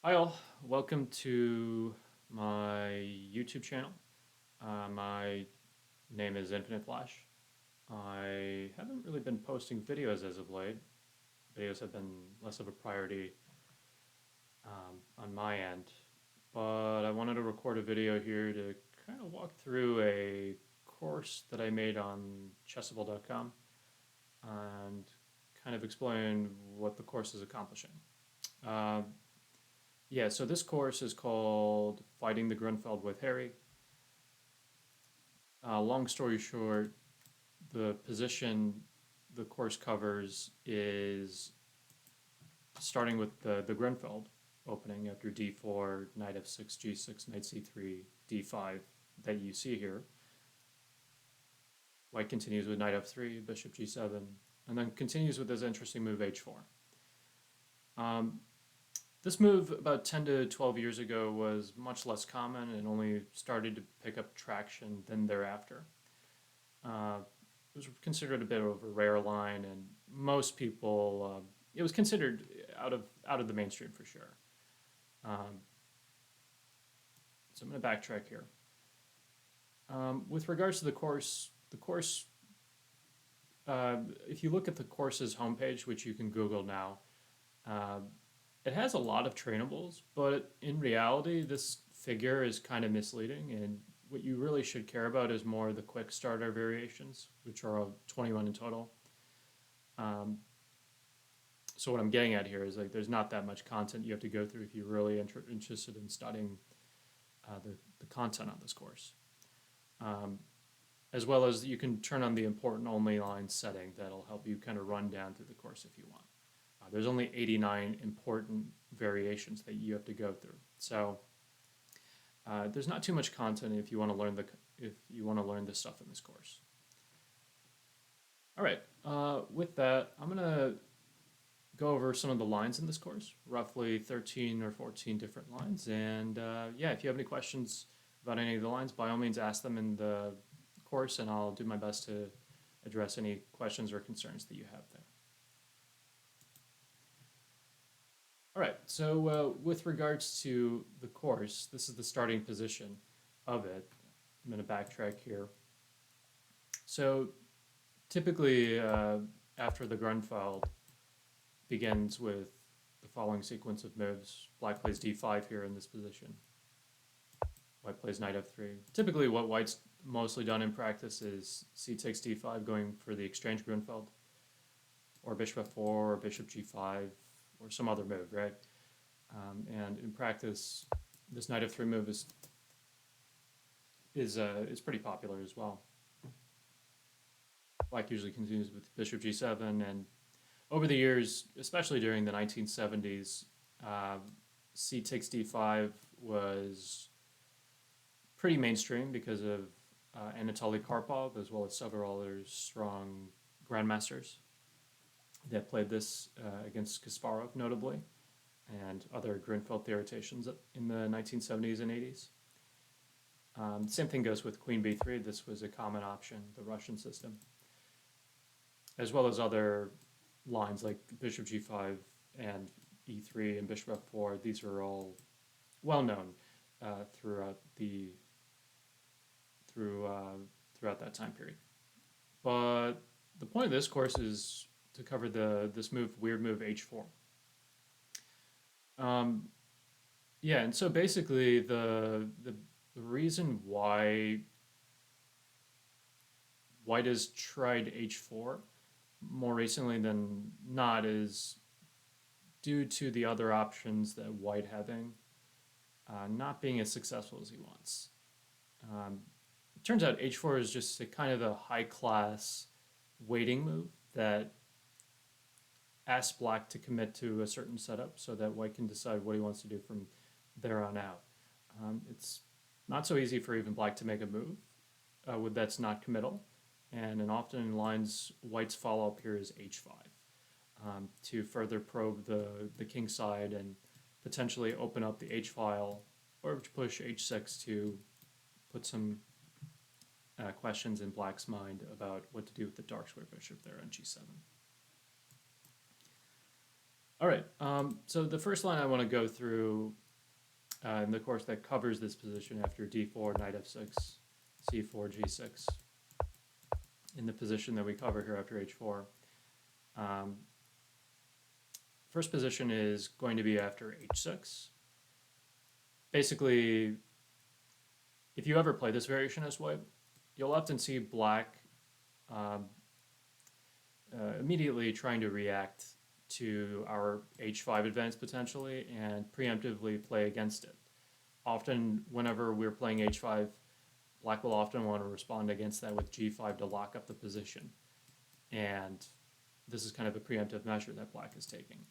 Hi all, welcome to my YouTube channel. My name is InfiniteFlash. I haven't really been posting videos as of late. Videos have been less of a priority on my end, but I wanted to record a video here to kind of walk through a course that I made on Chessable.com and kind of explain what the course is accomplishing. Uh, Yeah, so this course is called Fighting the Grunfeld with Harry. Long story short, the position the course covers is starting with the Grunfeld opening after d4, knight f6, g6, knight c3, d5 that you see here. White continues with knight f3, bishop g7, and then continues with this interesting move h4. Um, This move about 10 to 12 years ago was much less common and only started to pick up traction then thereafter. It was considered a bit of a rare line, and most people, it was considered out of the mainstream for sure. Um, so I'm going to backtrack here. With regards to the course, if you look at the course's homepage, which you can Google now, uh, it has a lot of trainables, but in reality, this figure is kind of misleading, and what you really should care about is more the quick starter variations, which are 21 in total. So what I'm getting at here is like there's not that much content you have to go through if you're really interested in studying the content on this course. As well as you can turn on the important only line setting that'll help you kind of run down through the course if you want. There's only 89 important variations that you have to go through. So there's not too much content if you want to learn this stuff in this course. All right. With that, I'm gonna go over some of the lines in this course, roughly 13 or 14 different lines. And yeah, if you have any questions about any of the lines, by all means ask them in the course, and I'll do my best to address any questions or concerns that you have there. All right, so with regards to the course, this is the starting position of it. I'm going to backtrack here. So typically, after the Grunfeld begins with the following sequence of moves. Black plays d5 here in this position. White plays knight f3. Typically, what white's mostly done in practice is c takes d5, going for the exchange Grunfeld, or bishop f4, or bishop g5, or some other move, right? And in practice, this knight f3 move is pretty popular as well. Black usually continues with bishop g7, and over the years, especially during the 1970s, c takes d5 was pretty mainstream because of Anatoly Karpov, as well as several other strong grandmasters that played this against Kasparov, notably, and other Grunfeld theoreticians in the 1970s and 80s. Same thing goes with queen b3. This was a common option, the Russian system, as well as other lines like bishop g5 and e3 and bishop f4. These are all well known throughout that time period. But the point of this course is to cover this weird move h4. Yeah, and so basically the reason why white has tried h4 more recently than not is due to the other options that white having not being as successful as he wants. It turns out h4 is just a kind of a high-class waiting move that asks black to commit to a certain setup so that white can decide what he wants to do from there on out. It's not so easy for even black to make a move that's not committal, and often in lines, white's follow-up here is h5 to further probe the king side and potentially open up the h file, or to push h6 to put some questions in black's mind about what to do with the dark square bishop there on g7. All right, so the first line I want to go through in the course that covers this position after d4, knight f6, c4, g6, in the position that we cover here after h4. First position is going to be after h6. Basically, if you ever play this variation as white, you'll often see black immediately trying to react to our h5 advance potentially and preemptively play against it. Often, whenever we're playing h5, black will often want to respond against that with g5 to lock up the position. And this is kind of a preemptive measure that black is taking.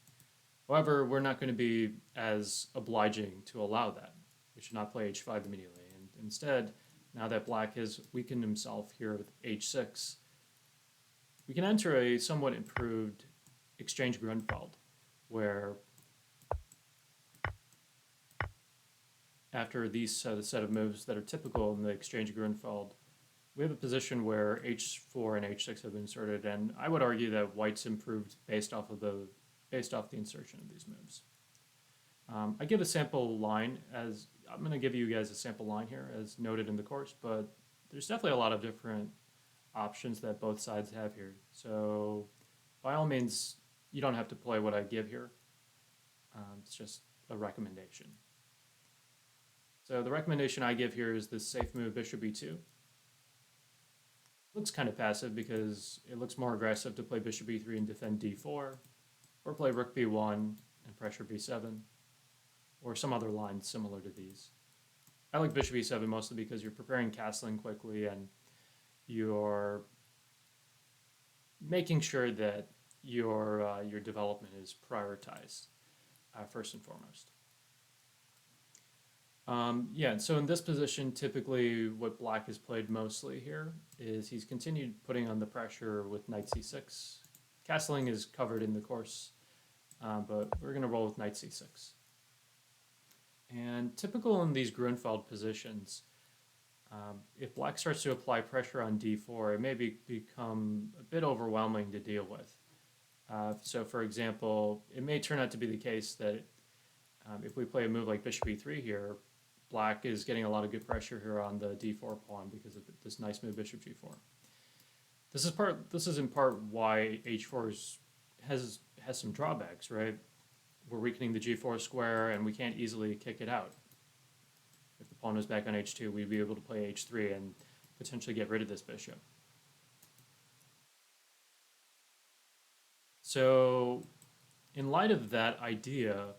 However, we're not going to be as obliging to allow that. We should not play h5 immediately. And instead, now that black has weakened himself here with h6, we can enter a somewhat improved exchange Grunfeld, where after these set of moves that are typical in the exchange Grunfeld, we have a position where h4 and h6 have been inserted, and I would argue that white's improved based off the insertion of these moves. I give a sample line as I'm going to give you guys a sample line here as noted in the course, but there's definitely a lot of different options that both sides have here. So by all means, you don't have to play what I give here. It's just a recommendation. So the recommendation I give here is this safe move bishop e2. Looks kind of passive because it looks more aggressive to play bishop e3 and defend d4, or play rook b1 and pressure b7, or some other lines similar to these. I like bishop e7 mostly because you're preparing castling quickly and you're making sure that your development is prioritized first and foremost. Yeah, so in this position, typically what black has played mostly here is he's continued putting on the pressure with knight c6. Castling is covered in the course, but we're going to roll with knight c6. And typical in these Grunfeld positions, if black starts to apply pressure on d4, it may become a bit overwhelming to deal with. So for example, it may turn out to be the case that if we play a move like bishop e3 here, black is getting a lot of good pressure here on the d4 pawn because of this nice move bishop g4. This is in part why h4 has some drawbacks, right? We're weakening the g4 square and we can't easily kick it out. If the pawn was back on h2, we'd be able to play h3 and potentially get rid of this bishop. So in light of that idea,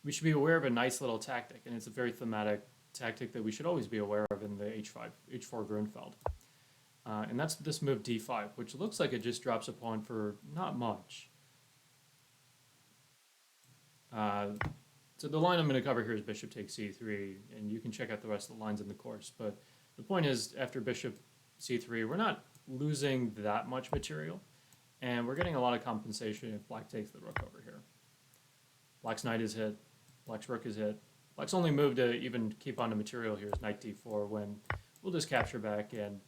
we should be aware of a nice little tactic, and it's a very thematic tactic that we should always be aware of in the h4 Grunfeld. And that's this move d5, which looks like it just drops a pawn for not much. So the line I'm going to cover here is bishop takes c3, and you can check out the rest of the lines in the course. But the point is, after bishop c3, we're not losing that much material, and we're getting a lot of compensation if black takes the rook over here. Black's knight is hit, black's rook is hit. Black's only move to even keep on the material here is knight d4, when we'll just capture back, and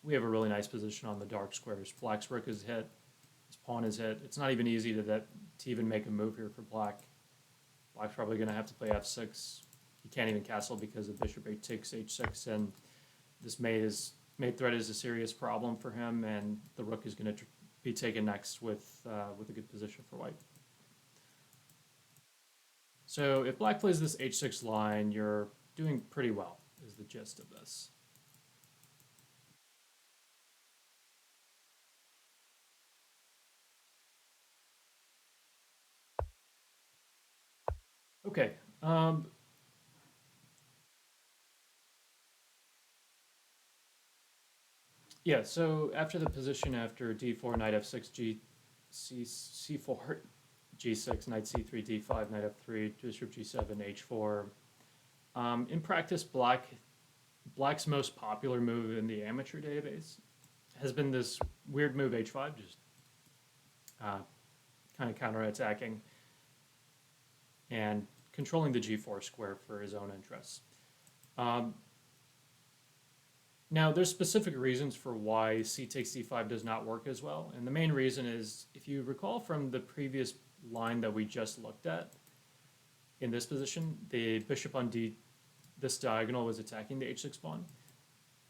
we have a really nice position on the dark squares. Black's rook is hit, his pawn is hit. It's not even easy to even make a move here for black. Black's probably going to have to play f6. He can't even castle because of bishop takes h6, and this mate threat is a serious problem for him, and the rook is going to be taken next with a good position for white. So if black plays this h6 line, you're doing pretty well, is the gist of this. Okay. Yeah, so after the position after d4, knight f6, c4, g6, knight c3, d5, knight f3, bishop g7, h4. In practice, black's most popular move in the amateur database has been this weird move h5, just kind of counterattacking and controlling the g4 square for his own interests. Now, there's specific reasons for why c takes d5 does not work as well, and the main reason is, if you recall from the previous line that we just looked at, in this position, the bishop on this diagonal was attacking the h6 pawn,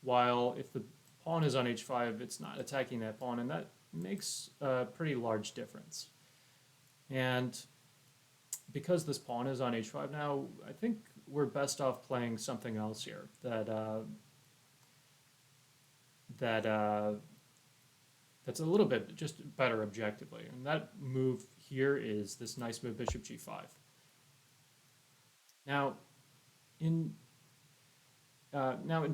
while if the pawn is on h5, it's not attacking that pawn, and that makes a pretty large difference. And because this pawn is on h5 now, I think we're best off playing something else here that's a little bit just better objectively. And that move here is this nice move, bishop g5. Now, in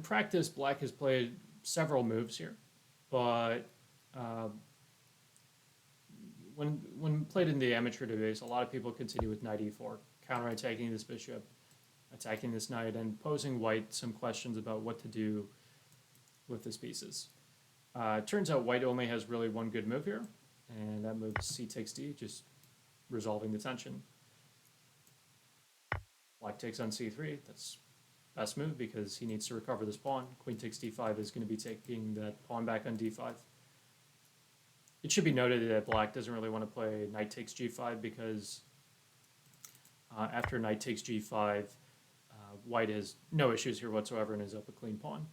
practice, Black has played several moves here, but when played in the amateur debates, a lot of people continue with knight e4, counterattacking this bishop, attacking this knight, and posing white some questions about what to do with his pieces. Turns out white only has really one good move here, and that move is c takes d, just resolving the tension. Black takes on c3. That's best move because he needs to recover this pawn. Queen takes d5 is going to be taking that pawn back on d5. It should be noted that Black doesn't really want to play knight takes g5 because after knight takes g5, white has no issues here whatsoever and is up a clean pawn.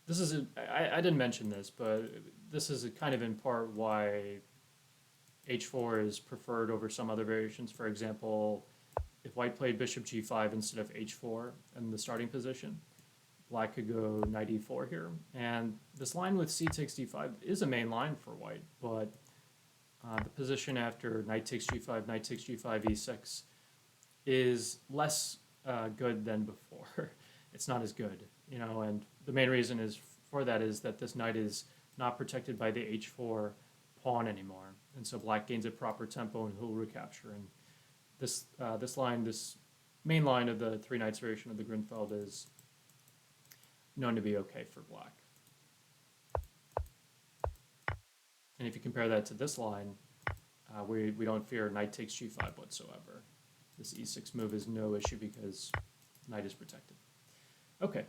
This is I didn't mention this, but this is kind of in part why h4 is preferred over some other variations. For example, if white played bishop g5 instead of h4 in the starting position, Black could go knight e4 here. And this line with c takes d5 is a main line for white, but the position after knight takes g5, knight takes g5, e6 is less good than before. It's not as good, and the main reason is for that is that this knight is not protected by the h4 pawn anymore. And so Black gains a proper tempo and he'll recapture. And this main line of the three knights variation of the Grunfeld is known to be okay for Black. And if you compare that to this line, we don't fear knight takes g5 whatsoever. This e6 move is no issue because knight is protected. Okay,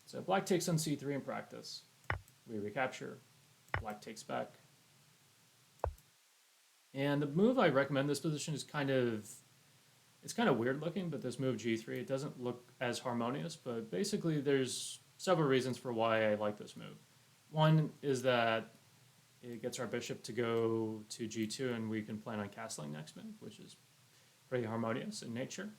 so Black takes on c3 in practice. We recapture. Black takes back. And the move I recommend this position is it's kind of weird looking, but this move g3, it doesn't look as harmonious, but basically there's several reasons for why I like this move. One is that it gets our bishop to go to g2 and we can plan on castling next move, which is pretty harmonious in nature.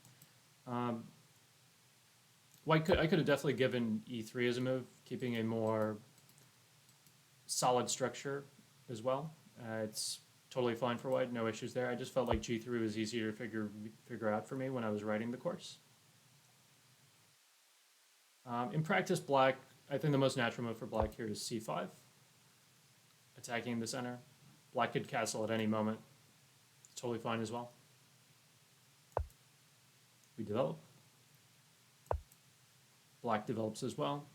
I could have definitely given e3 as a move, keeping a more solid structure as well. It's totally fine for white, no issues there. I just felt like g3 was easier to figure out for me when I was writing the course. In practice, Black, I think the most natural move for Black here is c5, attacking the center. Black could castle at any moment. It's totally fine as well. We develop. Black develops as well.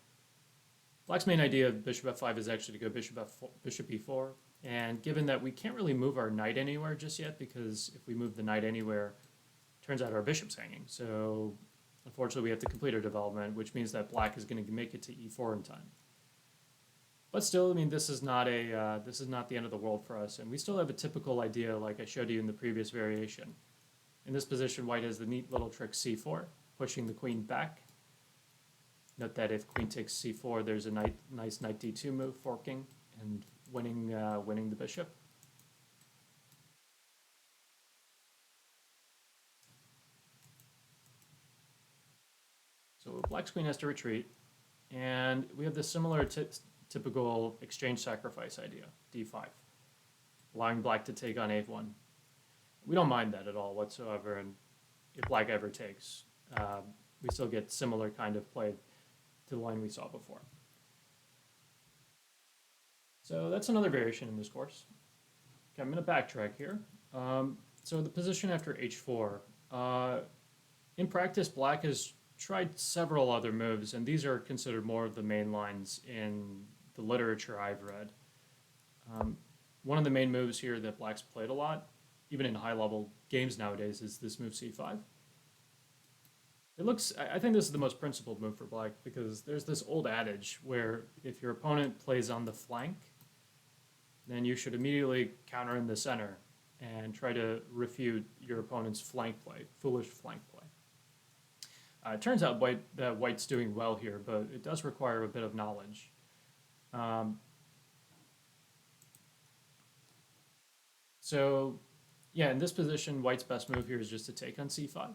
Black's main idea of bishop f5 is actually to go bishop e4. And given that we can't really move our knight anywhere just yet, because if we move the knight anywhere, turns out our bishop's hanging. So unfortunately, we have to complete our development, which means that Black is going to make it to e4 in time. But still, I mean, this is not the end of the world for us, and we still have a typical idea like I showed you in the previous variation. In this position, white has the neat little trick c4, pushing the queen back. Note that if queen takes c4, there's a nice knight d2 move, forking and winning the bishop. So Black's queen has to retreat, and we have this similar typical exchange sacrifice idea, d5, allowing Black to take on a1. We don't mind that at all whatsoever, and if Black ever takes, we still get similar kind of play to the line we saw before. So that's another variation in this course. Okay, I'm going to backtrack here. So the position after h4. In practice, Black has tried several other moves, and these are considered more of the main lines in the literature I've read. One of the main moves here that Black's played a lot, even in high-level games nowadays, is this move c5. I think this is the most principled move for black because there's this old adage where if your opponent plays on the flank, then you should immediately counter in the center and try to refute your opponent's flank play, foolish flank play. It turns out that white's doing well here, but it does require a bit of knowledge. So, yeah, in this position, white's best move here is just to take on c5.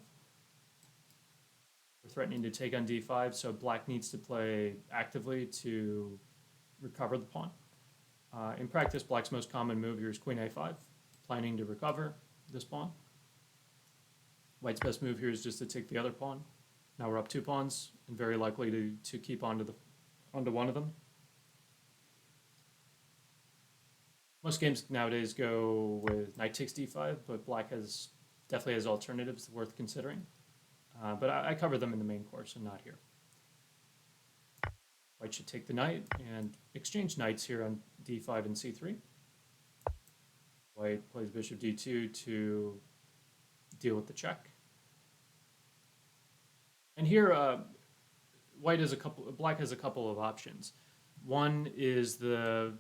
We're threatening to take on d5, so black needs to play actively to recover the pawn. In practice, black's most common move here is queen a5, planning to recover this pawn. White's best move here is just to take the other pawn. Now we're up 2 pawns, and very likely to keep onto one of them. Most games nowadays go with knight takes d5, but black definitely has alternatives worth considering. But I cover them in the main course and not here. White should take the knight and exchange knights here on d5 and c3. White plays bishop d2 to deal with the check. And here, black has a couple of options. One is the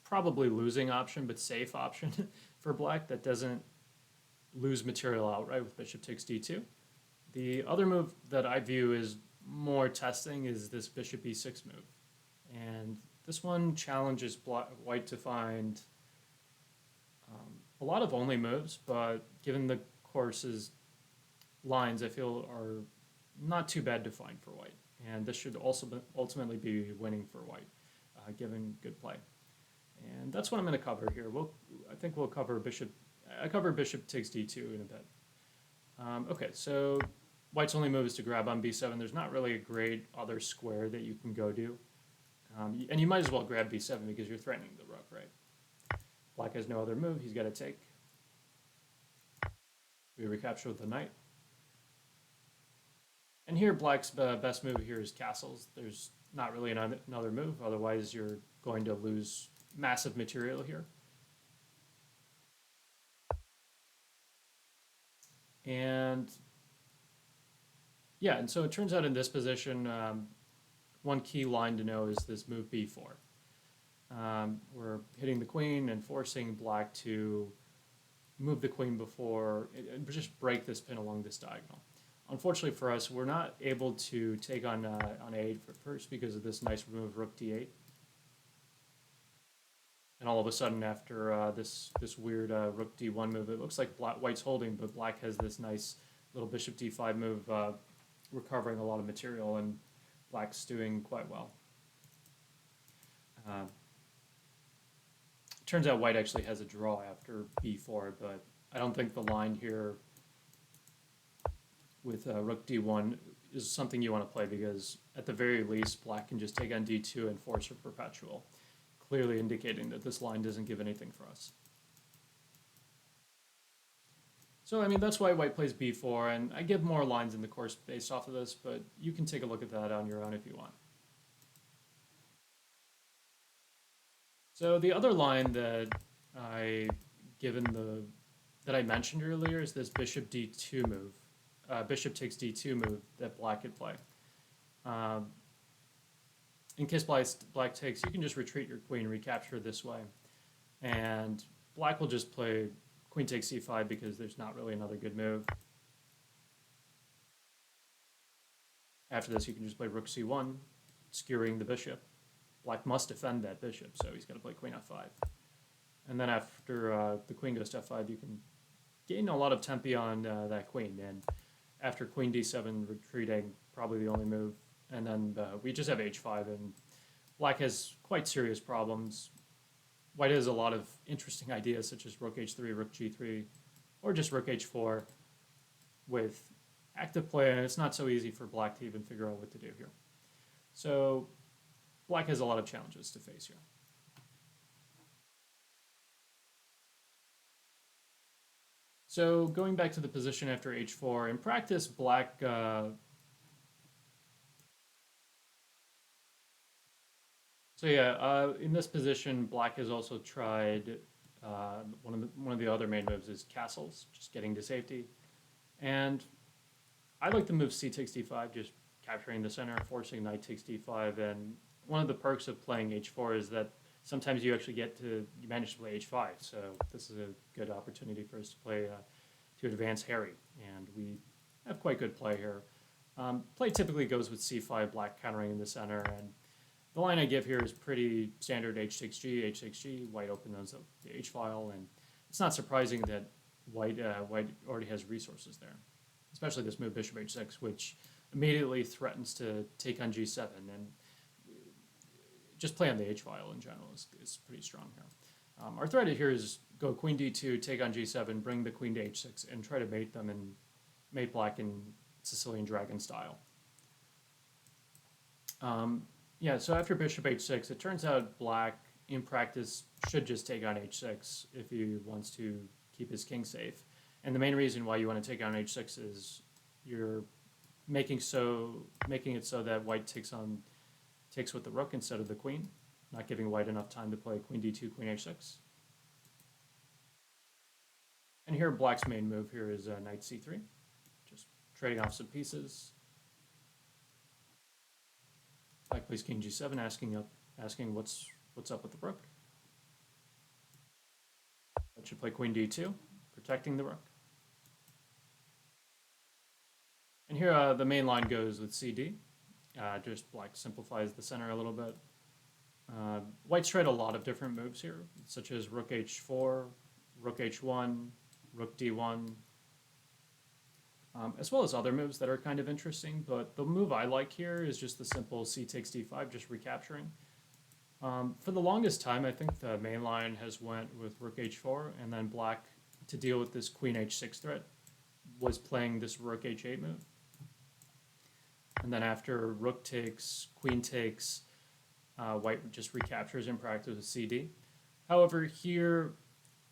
probably losing option, but safe option for black that doesn't lose material outright with bishop takes d2. The other move that I view is more testing is this bishop e6 move. And this one challenges white to find a lot of only moves, but given the course's lines, I feel are not too bad to find for white. And this should also ultimately be winning for white, given good play. And that's what I'm going to cover here. I think we'll cover bishop. I cover bishop takes d2 in a bit. Okay, so white's only move is to grab on b7. There's not really a great other square that you can go to. And you might as well grab b7 because you're threatening the rook, right? Black has no other move. He's got to take. We recapture with the knight. And here, black's best move here is castles. There's not really another move. Otherwise, you're going to lose massive material here. And yeah, and so it turns out in this position, one key line to know is this move b4. We're hitting the queen and forcing black to move the queen before, and just break this pin along this diagonal. Unfortunately for us, we're not able to take on a8 first because of this nice move rook d8. And all of a sudden, after this weird rook d1 move, it looks like white's holding, but black has this nice little bishop d5 move, recovering a lot of material, and black's doing quite well. Turns out white actually has a draw after b4, but I don't think the line here with rook d1 is something you want to play because at the very least, black can just take on d2 and force a perpetual, clearly indicating that this line doesn't give anything for us. So, I mean, that's why white plays b4, and I give more lines in the course based off of this, but you can take a look at that on your own if you want. So the other line that I mentioned earlier is this bishop d2 move, bishop takes d2 move that black could play. In case black takes, you can just retreat your queen, recapture this way, and black will just play queen takes c5 because there's not really another good move. After this, you can just play rook c1, skewering the bishop. Black must defend that bishop, so he's got to play queen f5. And then after the queen goes to f5, you can gain a lot of tempi on that queen. And after queen d7, retreating, probably the only move. And then we just have h5, and black has quite serious problems. White has a lot of interesting ideas, such as rook h3, rook g3, or just rook h4 with active play, and it's not so easy for black to even figure out what to do here. So black has a lot of challenges to face here. So going back to the position after h4, in practice, black in this position, black has also tried one of the other main moves is castles, just getting to safety. And I like the move c takes d5, just capturing the center, forcing knight takes d5, and one of the perks of playing h4 is that sometimes you actually you manage to play h5, so this is a good opportunity for us to play, to advance Harry, and we have quite good play here. Play typically goes with c5, black countering in the center, and the line I give here is pretty standard h takes g, white opens up the h file, and it's not surprising that white already has resources there, especially this move bishop h6, which immediately threatens to take on g7, and just play on the h file in general is pretty strong here. Our threat here is go queen d2, take on g7, bring the queen to h6, and try to mate them and mate black in Sicilian dragon style. Yeah, so after bishop h6, it turns out black, in practice, should just take on h6 if he wants to keep his king safe. And the main reason why you want to take on h6 is you're making it so that white takes with the rook instead of the queen, not giving white enough time to play queen d2, queen h6. And here black's main move here is knight c3, just trading off some pieces. Black plays king g7, asking what's up with the rook. White should play queen d2, protecting the rook. And here the main line goes with cd. Just black simplifies the center a little bit. White's tried a lot of different moves here, such as rook h4, rook h1, rook d1, as well as other moves that are kind of interesting. But the move I like here is just the simple c takes d5, just recapturing. For the longest time, I think the main line has went with rook h4, and then black, to deal with this queen h6 threat, was playing this rook h8 move. And then after rook takes, queen takes, white just recaptures in practice with cd. However, here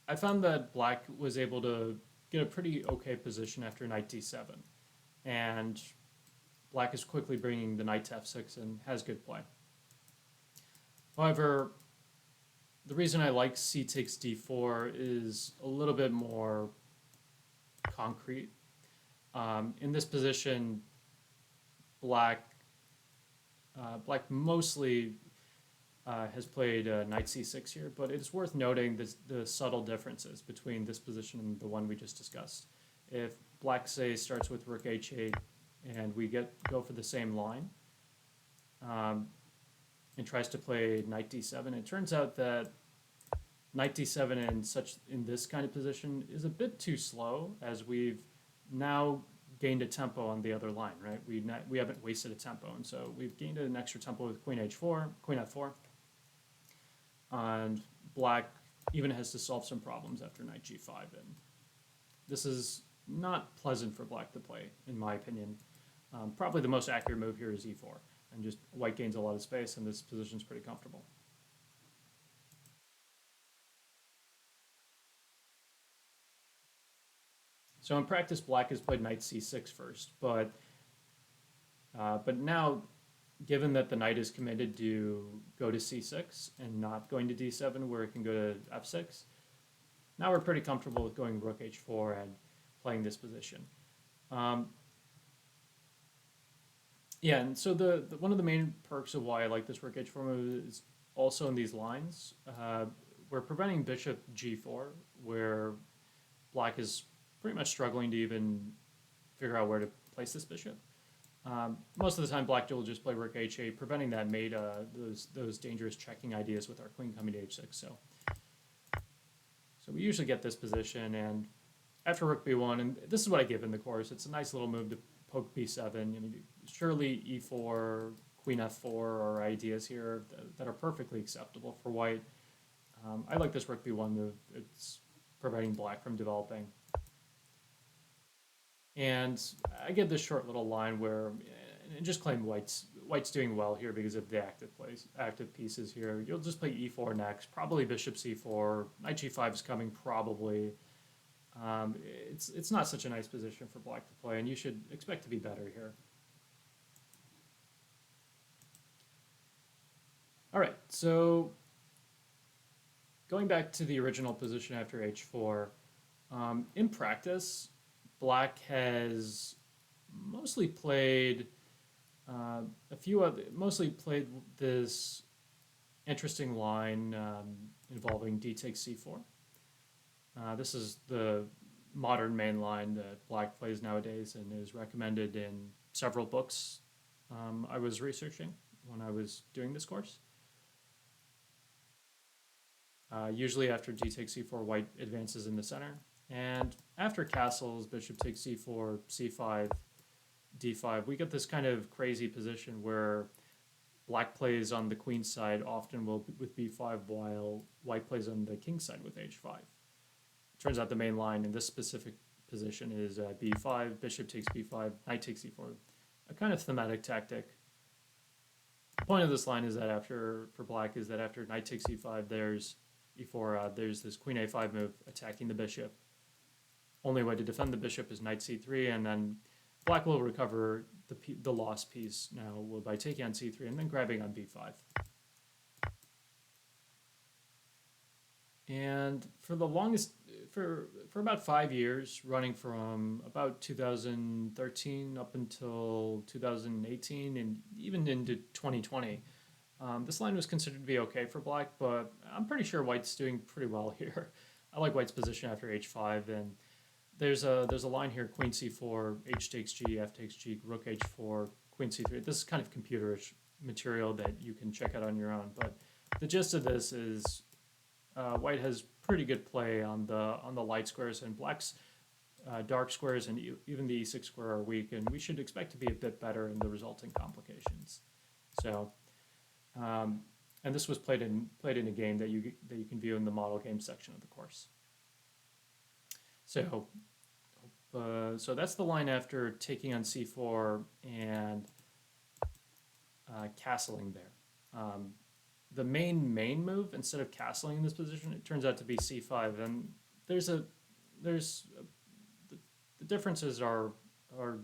I found that black was able to get a pretty okay position after knight d7. And black is quickly bringing the knight to f6 and has good play. However, the reason I like c takes d4 is a little bit more concrete. In this position, black mostly has played knight c6 here, but it's worth noting the subtle differences between this position and the one we just discussed. If black, say, starts with rook h8 and we go for the same line and tries to play knight d7, it turns out that knight d7 in this kind of position is a bit too slow, as we've now gained a tempo on the other line, right? We haven't wasted a tempo, and so we've gained an extra tempo with queen h4, queen f4, and black even has to solve some problems after knight g5, and this is not pleasant for black to play, in my opinion. Probably the most accurate move here is e4, and just white gains a lot of space, and this position is pretty comfortable. So in practice, black has played knight c6 first, but now, given that the knight is committed to go to c6 and not going to d7 where it can go to f6, now we're pretty comfortable with going rook h4 and playing this position. Yeah, and so one of the main perks of why I like this rook h4 move is also in these lines. We're preventing bishop g4, where black is pretty much struggling to even figure out where to place this bishop. Most of the time, black will just play rook h8, preventing that mate, those dangerous checking ideas with our queen coming to h6. So we usually get this position, and after rook b1, and this is what I give in the course, it's a nice little move to poke b7. I mean, surely e4, queen f4 are ideas here that are perfectly acceptable for white. I like this rook b1 move. It's preventing black from developing. And I get this short little line where, and just claim white's doing well here because of the active pieces here. You'll just play e4 next, probably bishop c4, knight g5 is coming probably. It's not such a nice position for black to play, and you should expect to be better here. All right, so going back to the original position after h4, in practice, black has mostly played mostly played this interesting line involving d takes c4. This is the modern main line that black plays nowadays and is recommended in several books I was researching when I was doing this course. Usually after d takes c4, white advances in the center. And after castles, bishop takes c4, c5, d5, we get this kind of crazy position where black plays on the queen side often with b5 while white plays on the king side with h5. Turns out the main line in this specific position is b5, bishop takes b5, knight takes e4. A kind of thematic tactic. The point of this line is that for black is that after knight takes e5, there's e4, there's this queen a5 move attacking the bishop. Only way to defend the bishop is knight c3, and then black will recover the lost piece now by taking on c3 and then grabbing on b5. And for the longest, for about 5 years, running from about 2013 up until 2018 and even into 2020, this line was considered to be okay for black, but I'm pretty sure white's doing pretty well here. I like white's position after h5, and there's a line here: queen c4, h takes g, f takes g, rook h4, queen c3. This is kind of computerish material that you can check out on your own, but the gist of this is white has pretty good play on the light squares, and black's dark squares and even the e6 square are weak, and we should expect to be a bit better in the resulting complications. So, and this was played in a game that you can view in the model game section of the course. So, so that's the line after taking on c4 and castling there. The main move, instead of castling in this position, it turns out to be c5, and the differences are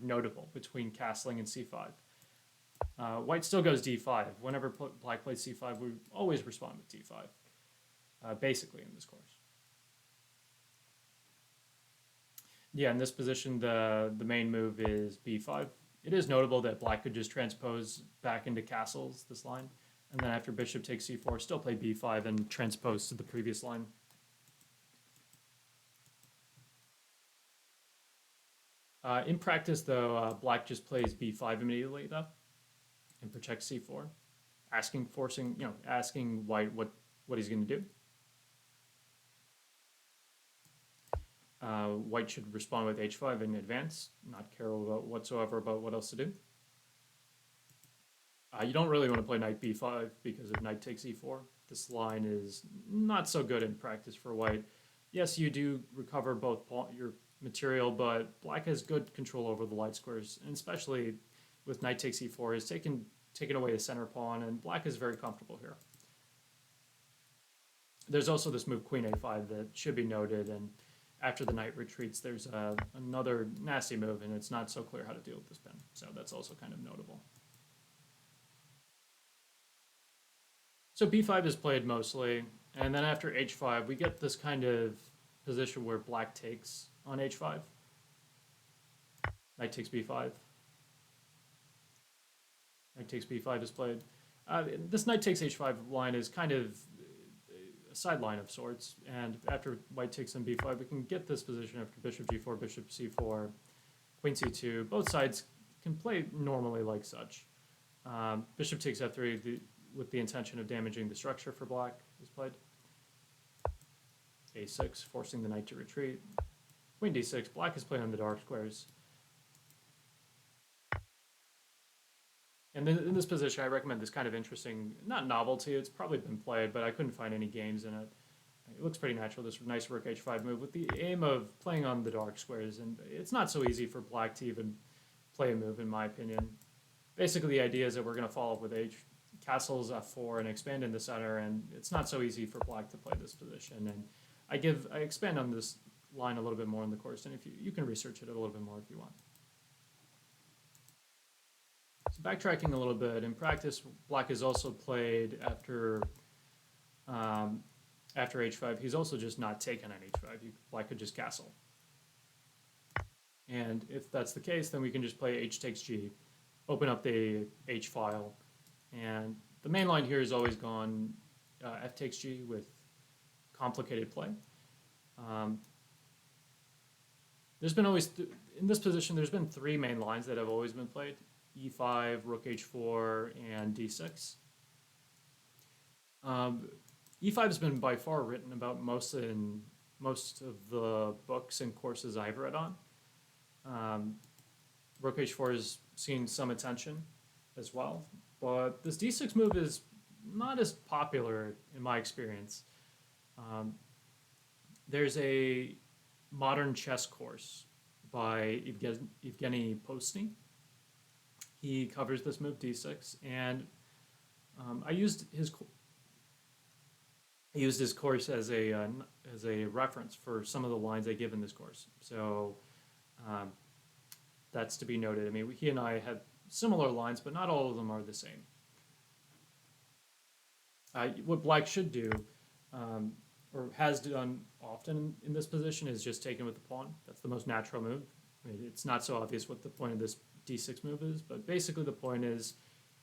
notable between castling and c5. White still goes d5. Whenever black plays c5, we always respond with d5, basically in this course. Yeah, in this position, the main move is b5. It is notable that black could just transpose back into castles this line, and then after bishop takes c4, still play b5 and transpose to the previous line. In practice, though, black just plays b5 immediately, though, and protects c4, asking white what he's going to do. White should respond with h5 in advance, not care whatsoever about what else to do. You don't really want to play knight b5 because if knight takes e4, this line is not so good in practice for white. Yes, you do recover both your material, but black has good control over the light squares, and especially with knight takes e4, is taken away the center pawn, and black is very comfortable here. There's also this move queen a5 that should be noted, and after the knight retreats, there's another nasty move, and it's not so clear how to deal with this pin, so that's also kind of notable. So b5 is played mostly, and then after h5, we get this kind of position where black takes on h5. Knight takes b5. Knight takes b5 is played. This knight takes h5 line is kind of a sideline of sorts, and after white takes on b5, we can get this position after bishop g4, bishop c4, queen c2. Both sides can play normally like such. Bishop takes f3 with the intention of damaging the structure for black is played. a6, forcing the knight to retreat. Queen d6, black is playing on the dark squares. And then in this position, I recommend this kind of interesting, not novelty, it's probably been played, but I couldn't find any games in it. It looks pretty natural, this nice rook h5 move with the aim of playing on the dark squares, and it's not so easy for black to even play a move, in my opinion. Basically, the idea is that we're going to follow up with castles f4 and expand in the center, and it's not so easy for black to play this position. And I expand on this line a little bit more in the course, and if you can research it a little bit more if you want. So backtracking a little bit, in practice, black is also played after h5. He's also just not taken on h5. Black could just castle. And if that's the case, then we can just play h takes g, open up the h file, and the main line here has always gone f takes g with complicated play. Um, there's been always, in this position, there's been three main lines that have always been played: e5, rook h4, and d6. E5 has been by far written about most of the books and courses I've read on. Rook h4 has seen some attention as well, but this d6 move is not as popular in my experience. There's a modern chess course by Evgeny Postny. He covers this move d6, and I used his course as a reference for some of the lines I give in this course. So that's to be noted. I mean, he and I had similar lines, but not all of them are the same. What black should do, or has done often in this position, is just take in with the pawn. That's the most natural move. I mean, it's not so obvious what the point of this d6 move is, but basically the point is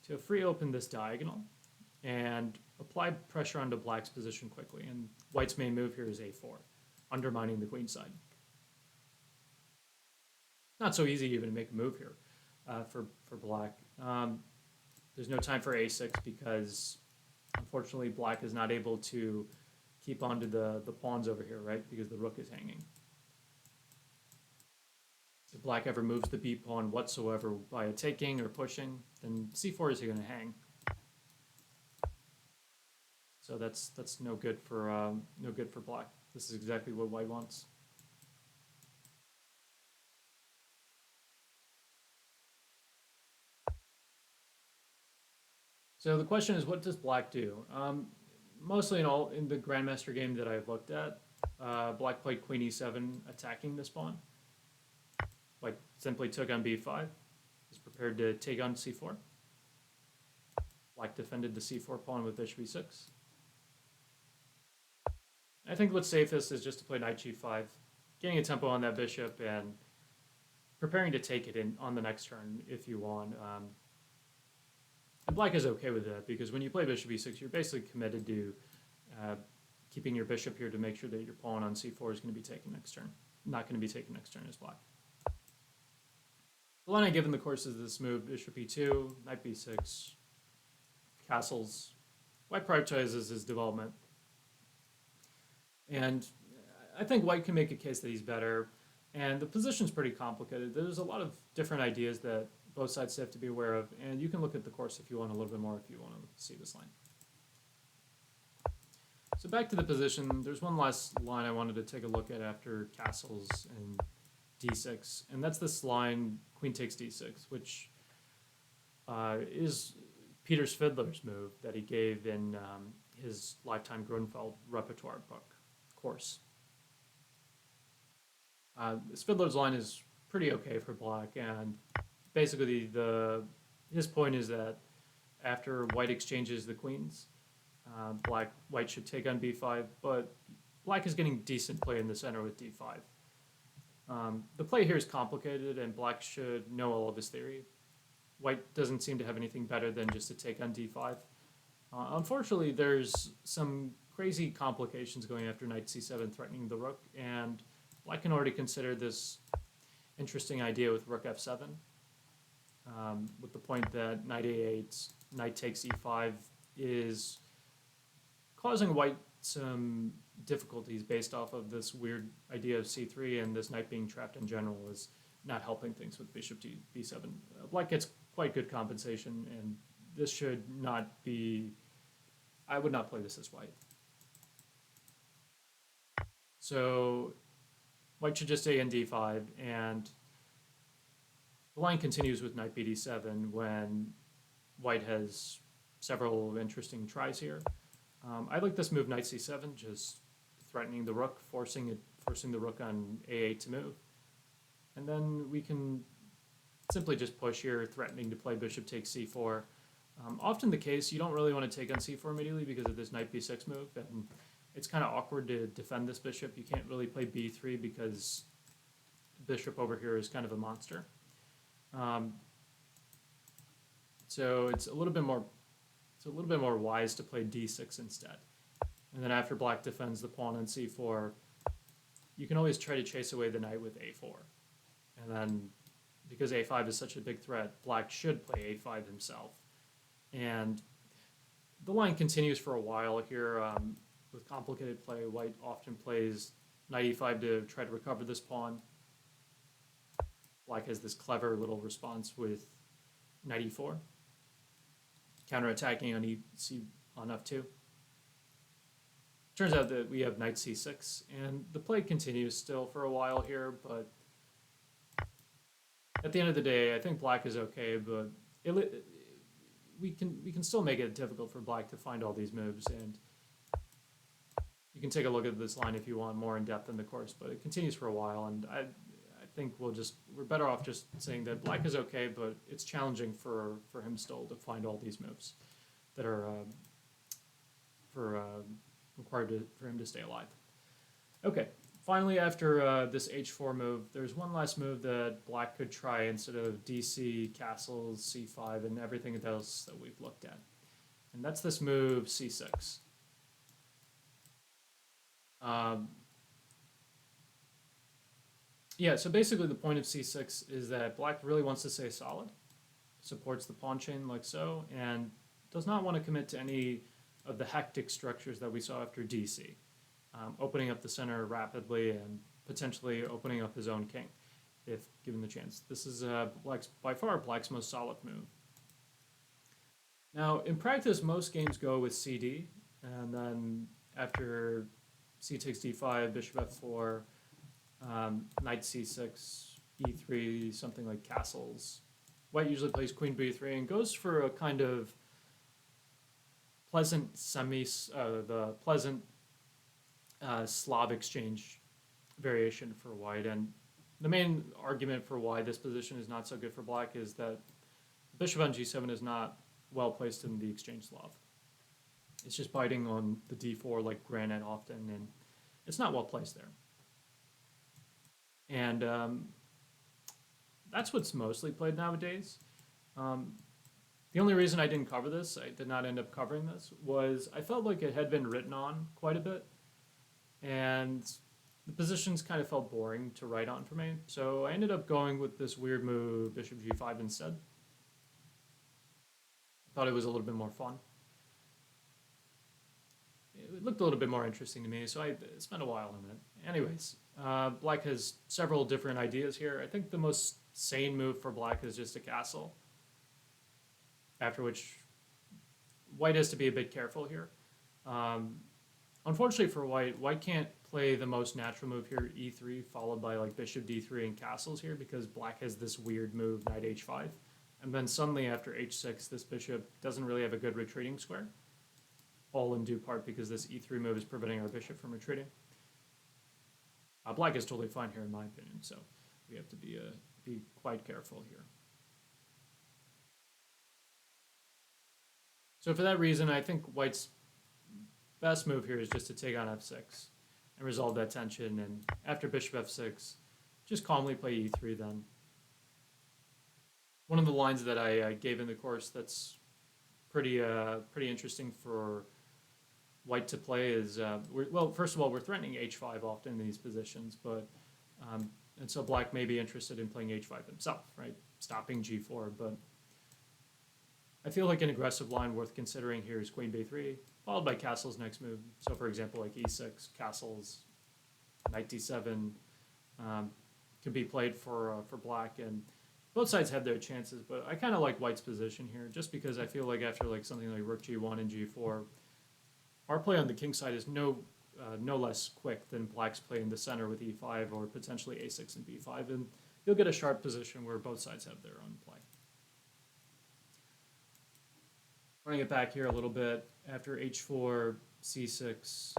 to free open this diagonal and apply pressure onto black's position quickly. And white's main move here is a4, undermining the queen side. Not so easy even to make a move here for black. There's no time for a6 because unfortunately black is not able to keep onto the pawns over here, right? Because the rook is hanging. If black ever moves the b pawn whatsoever by a taking or pushing, then c4 is going to hang. So that's no good for black. This is exactly what white wants. So the question is, what does black do? Mostly in the Grandmaster game that I've looked at, black played queen e7, attacking this pawn. White simply took on b5, is prepared to take on c4. Black defended the c4 pawn with bishop e6. I think what's safest is just to play knight g5, getting a tempo on that bishop and preparing to take it in on the next turn if you want. And black is okay with that because when you play bishop e6, you're basically committed to keeping your bishop here to make sure that your pawn on c4 is going to be taken next turn. Not going to be taken next turn as black. The line I give in the course is this move: bishop e2, knight b6, castles. White prioritizes his development. And I think white can make a case that he's better. And the position's pretty complicated. There's a lot of different ideas that both sides have to be aware of. And you can look at the course if you want a little bit more, if you want to see this line. So back to the position, there's one last line I wanted to take a look at after castles and d6. And that's this line, queen takes d6, which is Peter Svidler's move that he gave in his lifetime Grunfeld Repertoire book course. Svidler's line is pretty okay for black, and basically his point is that after white exchanges the queens, white should take on b5, but black is getting decent play in the center with d5. The play here is complicated, and black should know all of his theory. White doesn't seem to have anything better than just to take on d5. Unfortunately, there's some crazy complications going after knight c7, threatening the rook, and black can already consider this interesting idea with rook f7, with the point that knight a8, knight takes e5 is causing white some difficulties based off of this weird idea of c3, and this knight being trapped in general is not helping things with bishop to b7. Black gets quite good compensation, and this should not be... I would not play this as white. So white should just stay in d5, and the line continues with knight bd7 when white has several interesting tries here. I like this move knight c7, just threatening the rook, forcing the rook on a8 to move. And then we can simply just push here, threatening to play bishop takes c4. Often the case, you don't really want to take on c4 immediately because of this knight b6 move, and it's kind of awkward to defend this bishop. You can't really play b3 because bishop over here is kind of a monster. So it's a little bit more wise to play d6 instead. And then after black defends the pawn on c4, you can always try to chase away the knight with a4. And then because a5 is such a big threat, black should play a5 himself. And the line continues for a while here. With complicated play, white often plays knight e5 to try to recover this pawn. Black has this clever little response with knight e4, counterattacking on f2. Turns out that we have knight c6, and the play continues still for a while here, but at the end of the day, I think black is okay, but we can still make it difficult for black to find all these moves, and you can take a look at this line if you want more in depth in the course, but it continues for a while, and I think we're better off just saying that black is okay, but it's challenging for him still to find all these moves that are required for him to stay alive. Okay, finally after this h4 move, there's one last move that black could try instead of dc, castles, c5, and everything else that we've looked at. And that's this move c6. Yeah, so basically the point of c6 is that black really wants to stay solid, supports the pawn chain like so, and does not want to commit to any of the hectic structures that we saw after dc, opening up the center rapidly and potentially opening up his own king if given the chance. This is by far black's most solid move. Now, in practice, most games go with cd, and then after c takes d5, bishop f4, knight c6, e3, something like castles. White usually plays queen b3 and goes for a kind of pleasant Slav exchange variation for white. And the main argument for why this position is not so good for black is that bishop on g7 is not well placed in the exchange Slav. It's just biting on the d4 like granite often, and it's not well placed there. And that's what's mostly played nowadays. The only reason I didn't cover this, I did not end up covering this, was I felt like it had been written on quite a bit, and the positions kind of felt boring to write on for me. So I ended up going with this weird move, bishop g5 instead. I thought it was a little bit more fun. It looked a little bit more interesting to me, so I spent a while on it. Anyways, black has several different ideas here. I think the most sane move for black is just a castle, after which white has to be a bit careful here. Unfortunately for white can't play the most natural move here, e3, followed by like bishop d3 and castles here, because black has this weird move, knight h5. And then suddenly after h6, this bishop doesn't really have a good retreating square, all in due part because this e3 move is preventing our bishop from retreating. Black is totally fine here in my opinion, so we have to be quite careful here. So for that reason, I think white's best move here is just to take on f6 and resolve that tension, and after bishop f6, just calmly play e3 then. One of the lines that I gave in the course that's pretty interesting for white to play is, well, first of all, we're threatening h5 often in these positions, but and so black may be interested in playing h5 himself, right? Stopping g4, but I feel like an aggressive line worth considering here is queen b3, followed by castle's next move. So for example, like e6, castles, knight d7 can be played for black, and both sides have their chances, but I kind of like white's position here just because I feel like after like something like rook g1 and g4, our play on the king side is no less quick than black's play in the center with e5 or potentially a6 and b5, and you'll get a sharp position where both sides have their own play. Running it back here a little bit, after h4, c6,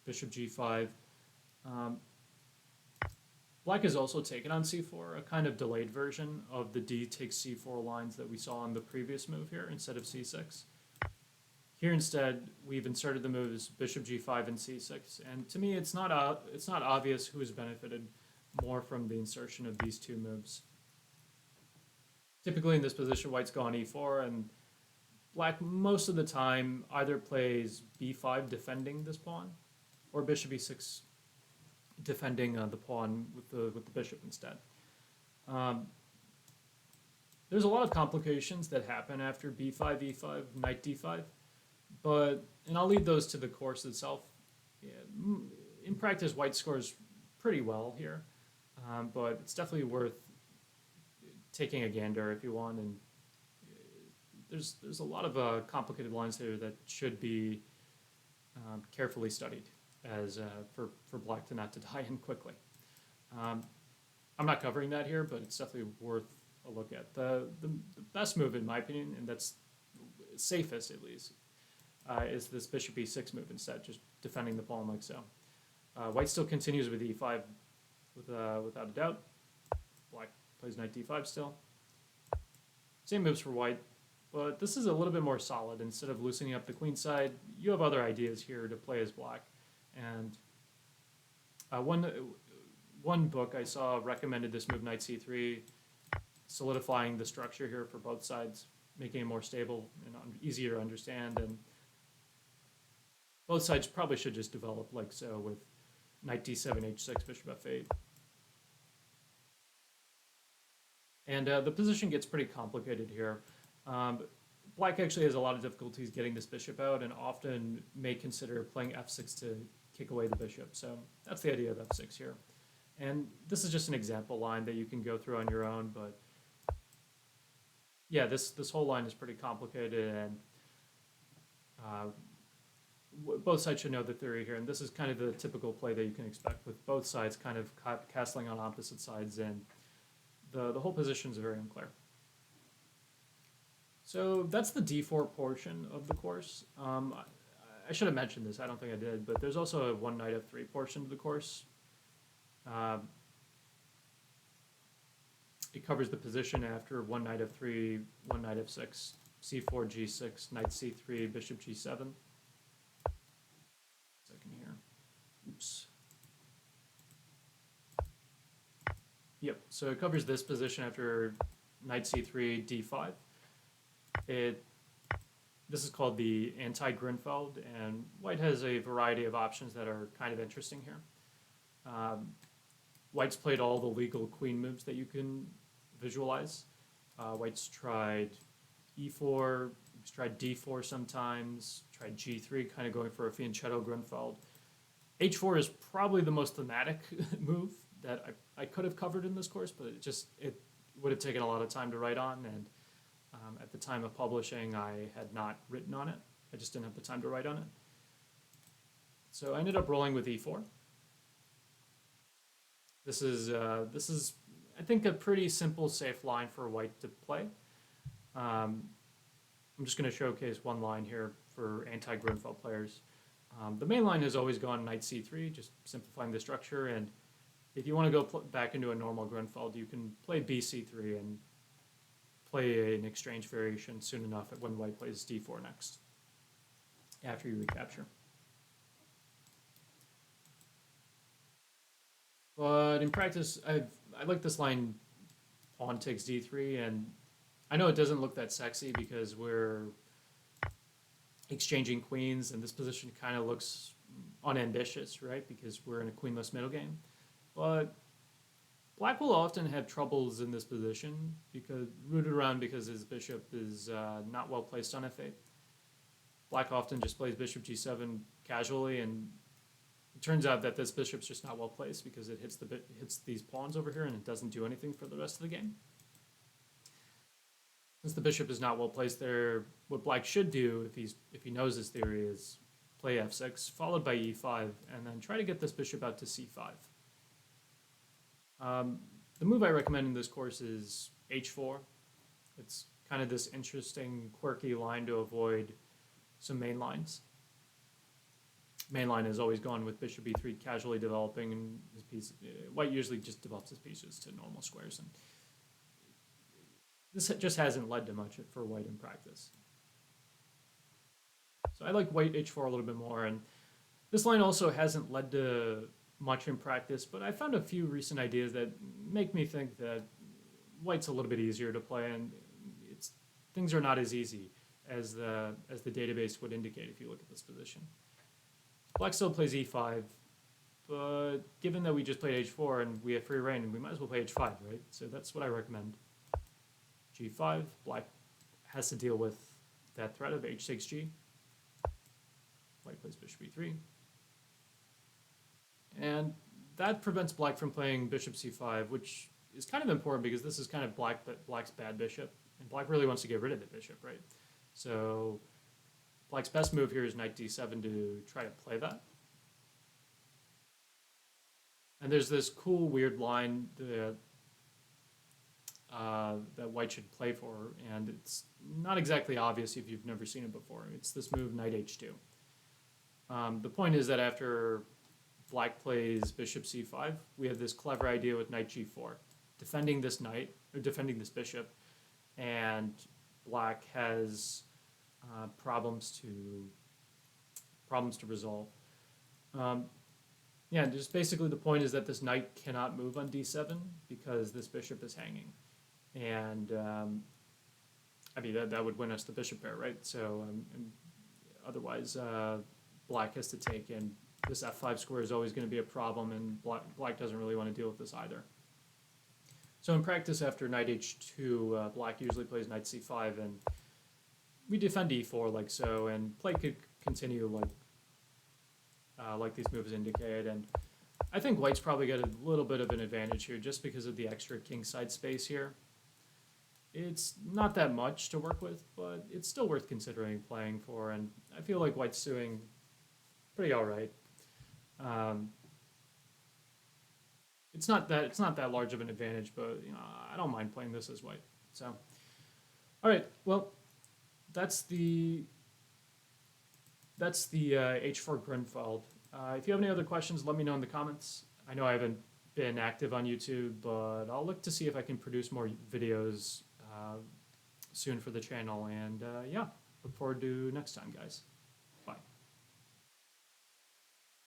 bishop g5, black has also taken on c4, a kind of delayed version of the d takes c4 lines that we saw on the previous move here instead of c6. Here instead, we've inserted the moves bishop g5 and c6, and to me it's not obvious who has benefited more from the insertion of these two moves. Typically in this position, white's gone e4, and black most of the time either plays b5 defending this pawn, or bishop e6 defending the pawn with the bishop instead. There's a lot of complications that happen after b5, e5, knight d5, and I'll leave those to the course itself. Yeah, in practice, white scores pretty well here, but it's definitely worth taking a gander if you want. And there's a lot of complicated lines here that should be carefully studied as for black to not to die in quickly. I'm not covering that here, but it's definitely worth a look at. The best move, in my opinion, and that's safest at least, is this bishop e6 move instead, just defending the pawn like so. White still continues with e5 without a doubt. Black plays knight d5 still. Same moves for white, but this is a little bit more solid. Instead of loosening up the queen side, you have other ideas here to play as black. And one book I saw recommended this move, knight c3, solidifying the structure here for both sides, making it more stable and easier to understand. And both sides probably should just develop like so with knight d7, h6, bishop f8. And the position gets pretty complicated here. Black actually has a lot of difficulties getting this bishop out and often may consider playing f6 to kick away the bishop. So that's the idea of f6 here. And this is just an example line that you can go through on your own, but yeah, this whole line is pretty complicated, and both sides should know the theory here, and this is kind of the typical play that you can expect with both sides kind of castling on opposite sides, and the whole position is very unclear. So that's the d4 portion of the course. I should have mentioned this, I don't think I did, but there's also a one knight f3 portion of the course. It covers the position after one knight f3, one knight f6, c4, g6, knight c3, bishop g7. Second here. Oops. Yep, so it covers this position after knight c3, d5. This is called the anti-Grunfeld, and white has a variety of options that are kind of interesting here. White's played all the legal queen moves that you can visualize. White's tried e4, he's tried d4 sometimes, tried g3, kind of going for a fianchetto Grunfeld. h4 is probably the most thematic move that I could have covered in this course, but it would have taken a lot of time to write on, and at the time of publishing, I had not written on it. I just didn't have the time to write on it. So I ended up rolling with e4. This is, I think, a pretty simple, safe line for white to play. I'm just going to showcase one line here for anti-Grunfeld players. The main line has always gone knight c3, just simplifying the structure. And if you want to go back into a normal Grunfeld, you can play bc3 and play an exchange variation soon enough when white plays d4 next, after you recapture. But in practice, I like this line, pawn takes d3, and I know it doesn't look that sexy because we're exchanging queens, and this position kind of looks unambitious, right? Because we're in a queenless middle game. But black will often have troubles in this position because his bishop is not well placed on f8. Black often just plays bishop g7 casually, and it turns out that this bishop's just not well placed because it hits these pawns over here and it doesn't do anything for the rest of the game. Since the bishop is not well placed there, what black should do if he knows his theory is play f6 followed by e5 and then try to get this bishop out to c5. The move I recommend in this course is h4. It's kind of this interesting, quirky line to avoid some main lines. Main line has always gone with bishop e3 casually developing, and his piece. White usually just develops his pieces to normal squares, and this just hasn't led to much for white in practice. So I like white h4 a little bit more, and this line also hasn't led to much in practice, but I found a few recent ideas that make me think that white's a little bit easier to play, and things are not as easy as the database would indicate if you look at this position. Black still plays e5, but given that we just played h4 and we have free reign, we might as well play h5, right? So that's what I recommend. g5, black has to deal with that threat of h6g. White plays bishop e3. And that prevents black from playing bishop c5, which is kind of important because this is kind of black's bad bishop, and black really wants to get rid of the bishop, right? So black's best move here is knight d7 to try to play that. And there's this cool, weird line that white should play for, and it's not exactly obvious if you've never seen it before. It's this move, knight h2. The point is that after black plays bishop c5, we have this clever idea with knight g4, defending this knight, or defending this bishop, and black has problems to resolve. Yeah, just basically the point is that this knight cannot move on d7 because this bishop is hanging. And I mean, that would win us the bishop pair, right? So otherwise, black has to take, and this f5 square is always going to be a problem, and black doesn't really want to deal with this either. So in practice, after knight h2, black usually plays knight c5, and we defend e4 like so, and play could continue like these moves indicate. And I think white's probably got a little bit of an advantage here just because of the extra kingside space here. It's not that much to work with, but it's still worth considering playing for, and I feel like white's doing pretty all right. It's not that large of an advantage, but I don't mind playing this as white. So, all right, well, that's the h4 Grunfeld. If you have any other questions, let me know in the comments. I know I haven't been active on YouTube, but I'll look to see if I can produce more videos soon for the channel. And yeah, look forward to next time, guys.